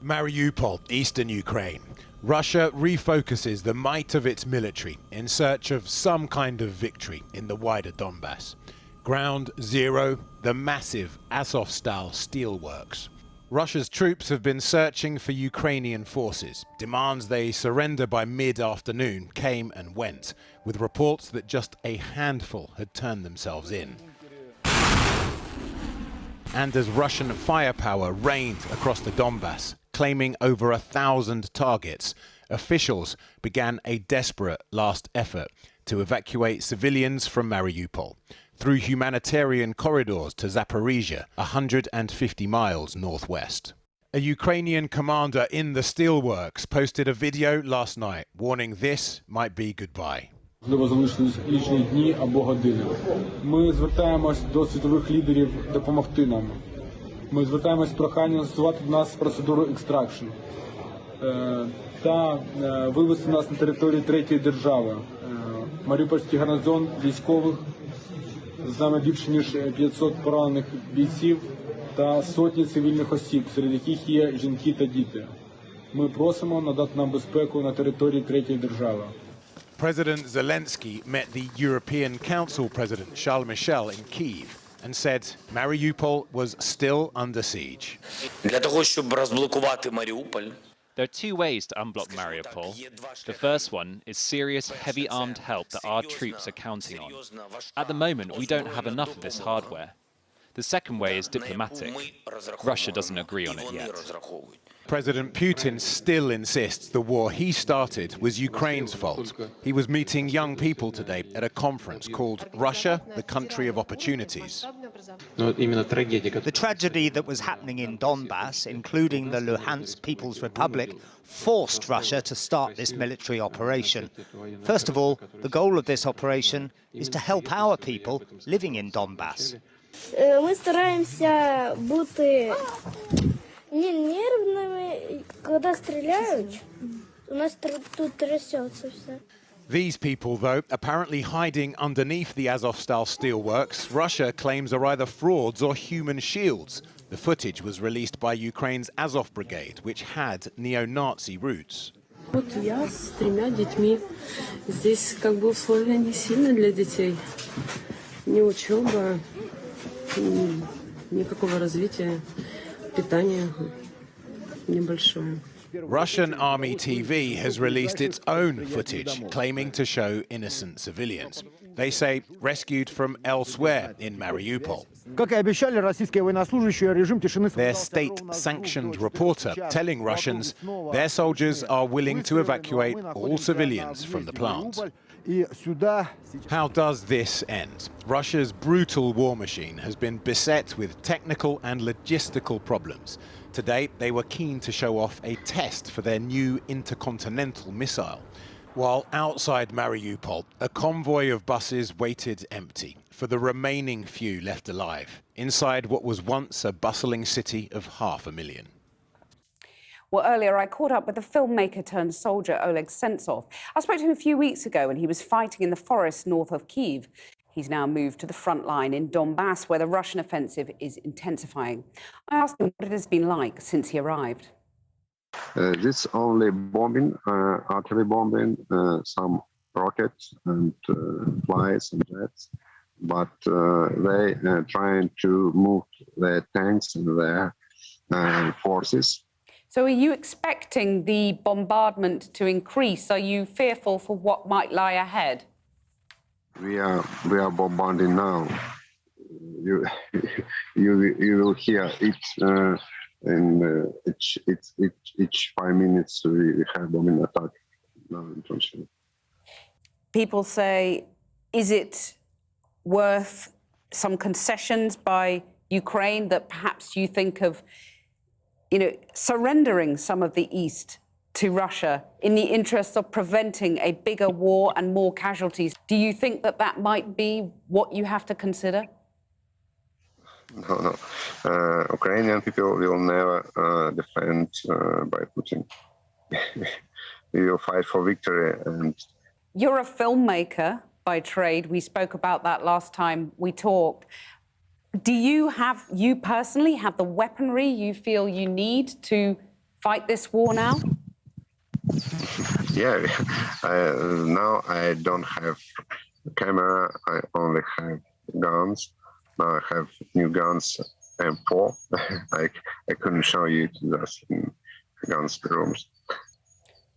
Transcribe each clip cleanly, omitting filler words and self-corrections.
Mariupol, eastern Ukraine. Russia refocuses the might of its military in search of some kind of victory in the wider Donbass. Ground zero, the massive Azovstal steelworks. Russia's troops have been searching for Ukrainian forces. Demands they surrender by mid-afternoon came and went, with reports that just a handful had turned themselves in. And as Russian firepower rained across the Donbass, claiming over 1,000 targets, officials began a desperate last effort to evacuate civilians from Mariupol through humanitarian corridors to Zaporizhia, 150 miles northwest. A Ukrainian commander in the steelworks posted a video last night warning this might be goodbye. Можливо, залишились лічні дні або години. Ми звертаємось до світових лідерів допомогти нам. Ми звертаємось з проханням застосувати до нас процедуру екстракшн та вивести нас на територію третьої держави. Маріупольський гарнізон військових, з нами більше ніж 500 поранених бійців та сотні цивільних осіб, серед яких є жінки та діти. Ми просимо надати нам безпеку на території третьої держави. President Zelenskyy met the European Council President Charles Michel in Kyiv and said Mariupol was still under siege. Для того, щоб розблокувати Маріуполь, there are two ways to unblock Mariupol. The first one is serious, heavy armed help that our troops are counting on. At the moment, we don't have enough of this hardware. The second way is diplomatic. Russia doesn't agree on it yet. President Putin still insists the war he started was Ukraine's fault. He was meeting young people today at a conference called Russia, the Country of Opportunities. The tragedy that was happening in Donbass, including the Luhansk People's Republic, forced Russia to start this military operation. First of all, the goal of this operation is to help our people living in Donbass. Ми стараємося бути не нервными, когда стреляют. У нас тут трясется все. These people, though, apparently hiding underneath the Azovstal steelworks, Russia claims are either frauds or human shields. The footage was released by Ukraine's Azov Brigade, which had neo-Nazi roots. Вот я с 3 детьми. Здесь как бы условия не сильно для детей. Ни учеба, никакого развития, питание небольшое. Russian Army TV has released its own footage, claiming to show innocent civilians. They say rescued from elsewhere in Mariupol. Their state-sanctioned reporter telling Russians their soldiers are willing to evacuate all civilians from the plant. How does this end? Russia's brutal war machine has been beset with technical and logistical problems. Today, they were keen to show off a test for their new intercontinental missile. While outside Mariupol, a convoy of buses waited empty for the remaining few left alive, inside what was once a bustling city of 500,000. Well, earlier I caught up with the filmmaker turned soldier Oleg Sentsov. I spoke to him a few weeks ago when he was fighting in the forest north of Kyiv. He's now moved to the front line in Donbass, where the Russian offensive is intensifying. I asked him what it has been like since he arrived. This only bombing, artillery bombing, some rockets and flies and jets, but they trying to move their tanks and their forces. So are you expecting the bombardment to increase? Are you fearful for what might lie ahead? We are bombarding now. You will hear it in each 5 minutes. We have bombing attack now in Kherson. People say, is it worth some concessions by Ukraine that perhaps you think of, surrendering some of the east to Russia in the interest of preventing a bigger war and more casualties? Do you think that that might be what you have to consider? No. Ukrainian people will never defend by Putin. We will fight for victory. And you're a filmmaker by trade. We spoke about that last time we talked. Do you personally have the weaponry you feel you need to fight this war now? Yeah, now I don't have a camera, I only have guns. Now I have new guns, M4. I couldn't show you just in guns rooms.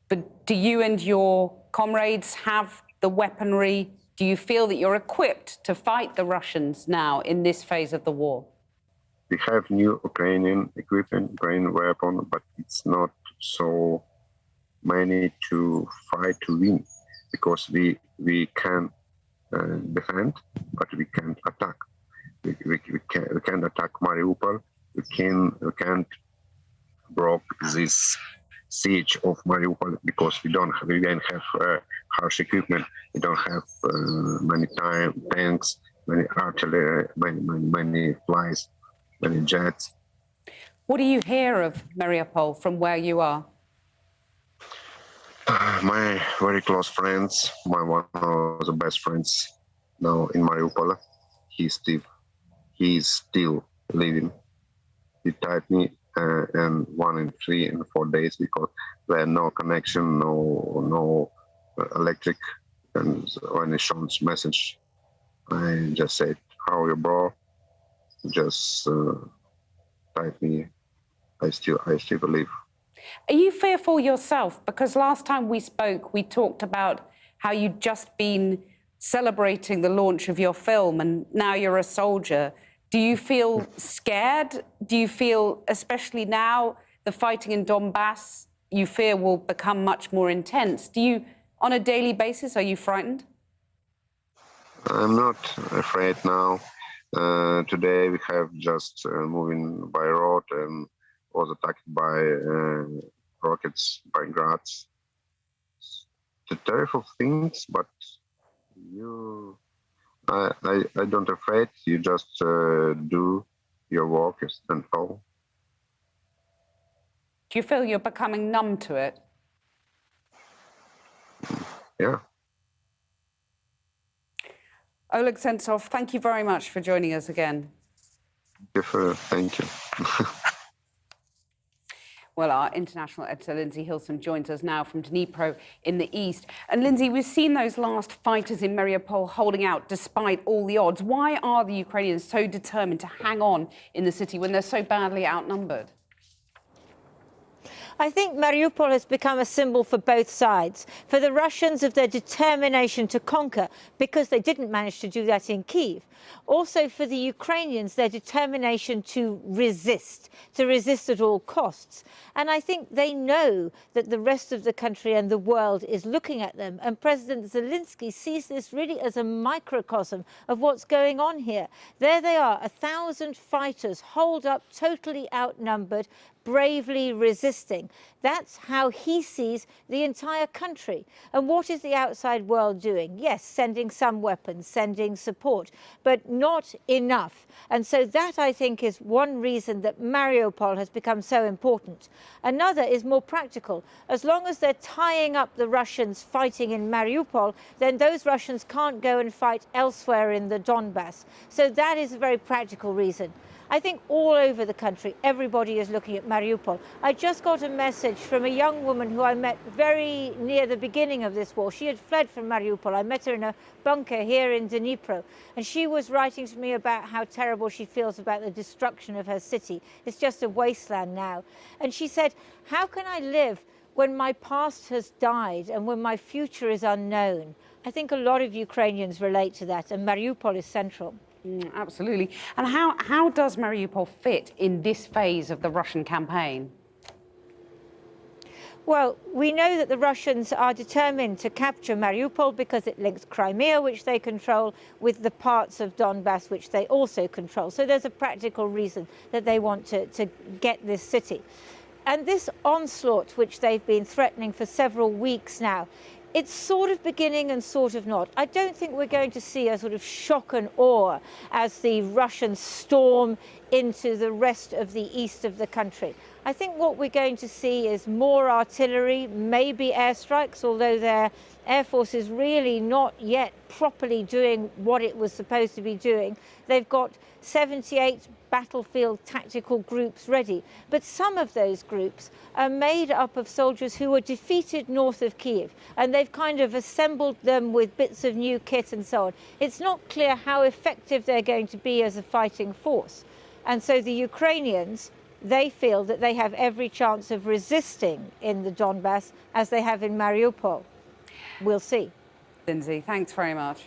But do you and your comrades have the weaponry? Do you feel that you're equipped to fight the Russians now in this phase of the war? We have new Ukrainian equipment, Ukrainian weapon, but it's not so many to fight to win, because we can defend, but we can't attack. We can't attack Mariupol. We can't break this siege of Mariupol because we don't have harsh equipment. We don't have many tanks, many artillery, many flies, many jets. What do you hear of Mariupol from where you are? My very close friends, one of the best friends now in Mariupol, he's still living. He died me and 1 in 3 and 4 days because there no connection, no electric. And when he showed message, I just said, "How are you, bro?" Just died me. I still believe. Are you fearful yourself? Because last time we spoke, we talked about how you'd just been celebrating the launch of your film and now you're a soldier. Do you feel scared? Do you feel, especially now, the fighting in Donbass, you fear will become much more intense? Do you, on a daily basis, are you frightened? I'm not afraid now. Today we have just moving by road and was attacked by rockets, by grats. The terrible things, but I don't afraid. You just do your work and go. Do you feel you're becoming numb to it? Yeah. Oleg Sentsov, thank you very much for joining us again. Thank you. Well, our international editor, Lindsay Hilson, joins us now from Dnipro in the east. And Lindsay, we've seen those last fighters in Mariupol holding out despite all the odds. Why are the Ukrainians so determined to hang on in the city when they're so badly outnumbered? I think Mariupol has become a symbol for both sides. For the Russians, of their determination to conquer, because they didn't manage to do that in Kyiv. Also for the Ukrainians, their determination to resist at all costs. And I think they know that the rest of the country and the world is looking at them. And President Zelenskyy sees this really as a microcosm of what's going on here. There they are, 1,000 fighters holed up, totally outnumbered, bravely resisting. That's how he sees the entire country. And what is the outside world doing? Yes, sending some weapons, sending support, but not enough. And so that, I think, is one reason that Mariupol has become so important. Another is more practical. As long as they're tying up the Russians fighting in Mariupol, then those Russians can't go and fight elsewhere in the Donbass. So that is a very practical reason. I think all over the country, everybody is looking at Mariupol. I just got a message from a young woman who I met very near the beginning of this war. She had fled from Mariupol. I met her in a bunker here in Dnipro. And she was writing to me about how terrible she feels about the destruction of her city. It's just a wasteland now. And she said, how can I live when my past has died and when my future is unknown? I think a lot of Ukrainians relate to that, and Mariupol is central. Absolutely. And how does Mariupol fit in this phase of the Russian campaign? Well, we know that the Russians are determined to capture Mariupol because it links Crimea, which they control, with the parts of Donbass, which they also control. So there's a practical reason that they want to get this city. And this onslaught, which they've been threatening for several weeks now, it's sort of beginning and sort of not. I don't think we're going to see a sort of shock and awe as the Russians storm into the rest of the east of the country. I think what we're going to see is more artillery, maybe airstrikes, although their Air Force is really not yet properly doing what it was supposed to be doing. They've got 78 battlefield tactical groups ready. But some of those groups are made up of soldiers who were defeated north of Kyiv, and they've kind of assembled them with bits of new kit and so on. It's not clear how effective they're going to be as a fighting force. And so the Ukrainians, they feel that they have every chance of resisting in the Donbass as they have in Mariupol. We'll see. Lindsay, thanks very much.